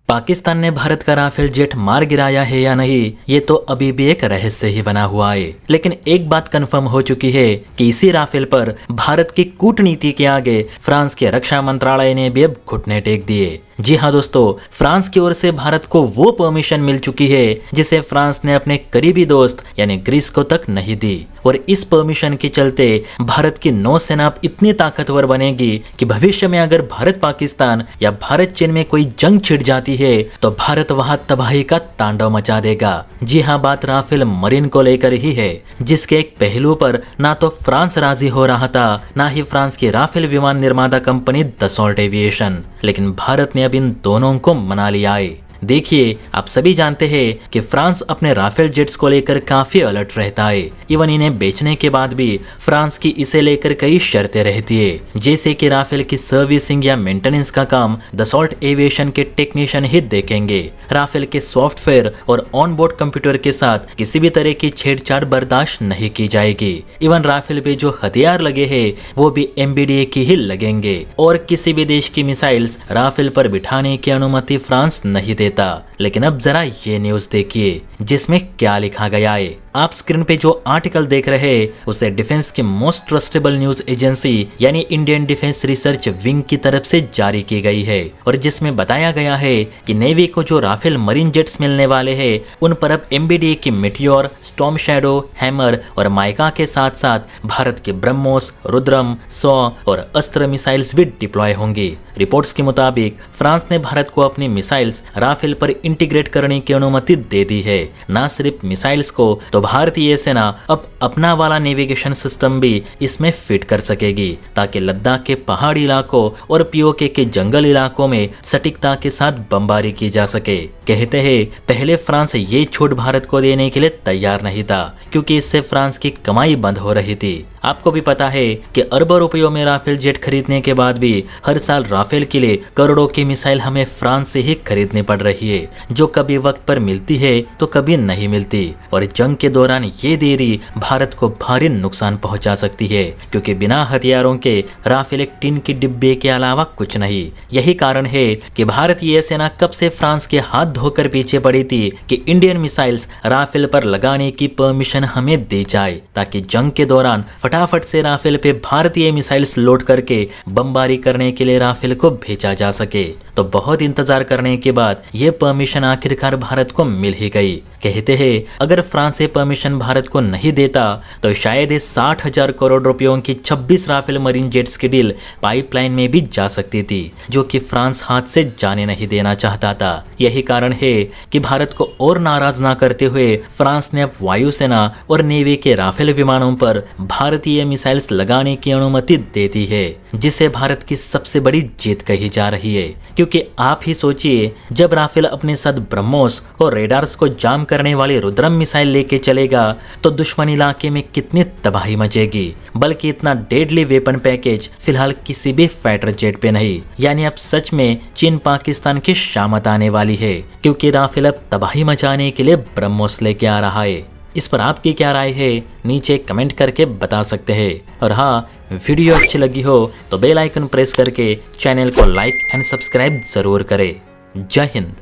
पाकिस्तान ने भारत का Rafale jet मार गिराया है या नहीं, ये तो अभी भी एक रहस्य ही बना हुआ है। लेकिन एक बात कंफर्म हो चुकी है कि इसी राफेल पर भारत की कूटनीति के आगे फ्रांस के रक्षा मंत्रालय ने भी अब घुटने टेक दिए। जी हाँ दोस्तों, फ्रांस की ओर से भारत को वो परमिशन मिल चुकी है जिसे फ्रांस ने अपने करीबी दोस्त यानी ग्रीस को तक नहीं दी। और इस परमिशन के चलते भारत की नौसेना अब इतनी ताकतवर बनेगी कि भविष्य में अगर भारत पाकिस्तान या भारत चीन में कोई जंग छिड़ जाती है तो भारत वहां तबाही का तांडव मचा देगा। जी हाँ, बात राफेल मरीन को लेकर ही है, जिसके एक पहलू पर ना तो फ्रांस राजी हो रहा था, ना ही फ्रांस की राफेल विमान निर्माता कंपनी दसॉल्ट एविएशन। लेकिन भारत ने अब इन दोनों को मना लिया है। देखिए, आप सभी जानते हैं कि फ्रांस अपने राफेल जेट्स को लेकर काफी अलर्ट रहता है। इवन इन्हें बेचने के बाद भी फ्रांस की इसे लेकर कई शर्तें रहती है, जैसे कि राफेल की सर्विसिंग या मेंटेनेंस का काम दसॉल्ट एविएशन के टेक्नीशियन ही देखेंगे। राफेल के सॉफ्टवेयर और ऑन बोर्ड कंप्यूटर के साथ किसी भी तरह की छेड़छाड़ बर्दाश्त नहीं की जाएगी। इवन राफेल पे जो हथियार लगे हैं वो भी MBDA की ही लगेंगे और किसी भी देश की मिसाइल्स राफेल पर बिठाने की अनुमति फ्रांस नहीं देता। लेकिन अब जरा ये न्यूज देखिए जिसमें क्या लिखा गया है। आप स्क्रीन पे जो आर्टिकल देख रहे हैं उसे डिफेंस की मोस्ट ट्रस्टेबल न्यूज एजेंसी यानी इंडियन डिफेंस रिसर्च विंग की तरफ से जारी की गई है, और जिसमें बताया गया है कि नेवी को जो राफेल मरीन जेट्स मिलने वाले हैं उन पर अब MBDA की मेटियोर, स्टॉर्म शैडो, हैमर और माइका के साथ साथ भारत के ब्रह्मोस, रुद्रम, सौ और अस्त्र मिसाइल्स भी डिप्लॉय होंगी। रिपोर्ट्स के मुताबिक फ्रांस ने भारत को अपनी मिसाइल्स राफेल पर इंटीग्रेट करने की अनुमति दे दी है। न सिर्फ मिसाइल्स को तो भारतीय सेना अब अपना वाला नेविगेशन सिस्टम भी इसमें फिट कर सकेगी, ताकि लद्दाख के पहाड़ी इलाकों और POK के जंगल इलाकों में सटीकता के साथ बमबारी की जा सके। कहते हैं पहले फ्रांस ये छूट भारत को देने के लिए तैयार नहीं था, क्योंकि इससे फ्रांस की कमाई बंद हो रही थी। आपको भी पता है कि अरबों रुपयों में राफेल जेट खरीदने के बाद भी हर साल राफेल के लिए करोड़ों की मिसाइल हमें फ्रांस से ही खरीदनी पड़ रही है, जो कभी वक्त पर मिलती है तो कभी नहीं मिलती। और जंग के दौरान ये देरी भारत को भारी नुकसान पहुंचा सकती है, क्योंकि बिना हथियारों के राफेल एक टिन के डिब्बे के अलावा कुछ नहीं। यही कारण है कि भारतीय सेना कब से फ्रांस के हाथ धोकर पीछे पड़ी थी कि इंडियन मिसाइल्स राफेल पर लगाने की परमिशन हमें दी जाए, ताकि जंग के दौरान फटाफट से राफेल पे भारतीय मिसाइल्स लोड करके बमबारी करने के लिए राफेल को भेजा जा सके। तो बहुत इंतजार करने के बाद ये परमिशन आखिरकार भारत को मिल ही गई। कहते हैं अगर फ्रांस ये परमिशन भारत को नहीं देता तो शायद 60,000 करोड़ रुपयों की 26 राफेल मरीन जेट्स की डील पाइपलाइन में भी जा सकती थी, जो कि फ्रांस हाथ से जाने नहीं देना चाहता था। यही कारण है कि भारत को और नाराज ना करते हुए फ्रांस ने अब वायुसेना और नेवी के राफेल विमानों पर भारतीय मिसाइल्स लगाने की अनुमति दे दी है, जिसे भारत की सबसे बड़ी जीत कही जा रही है। क्योंकि आप ही सोचिए, जब राफेल अपने साथ ब्रह्मोस और रेडार्स को जाम करने वाली रुद्रम मिसाइल लेके चलेगा तो दुश्मन इलाके में कितनी तबाही मचेगी। बल्कि इतना डेडली वेपन पैकेज फिलहाल किसी भी फाइटर जेट पे नहीं। यानी अब सच में चीन पाकिस्तान की शामत आने वाली है, क्योंकि राफेल अब तबाही मचाने के लिए ब्रह्मोस लेके आ रहा है। इस पर आपकी क्या राय है, नीचे कमेंट करके बता सकते हैं। और हाँ, वीडियो अच्छी लगी हो तो बेल आइकन प्रेस करके चैनल को लाइक एंड सब्सक्राइब जरूर करें। जय हिंद।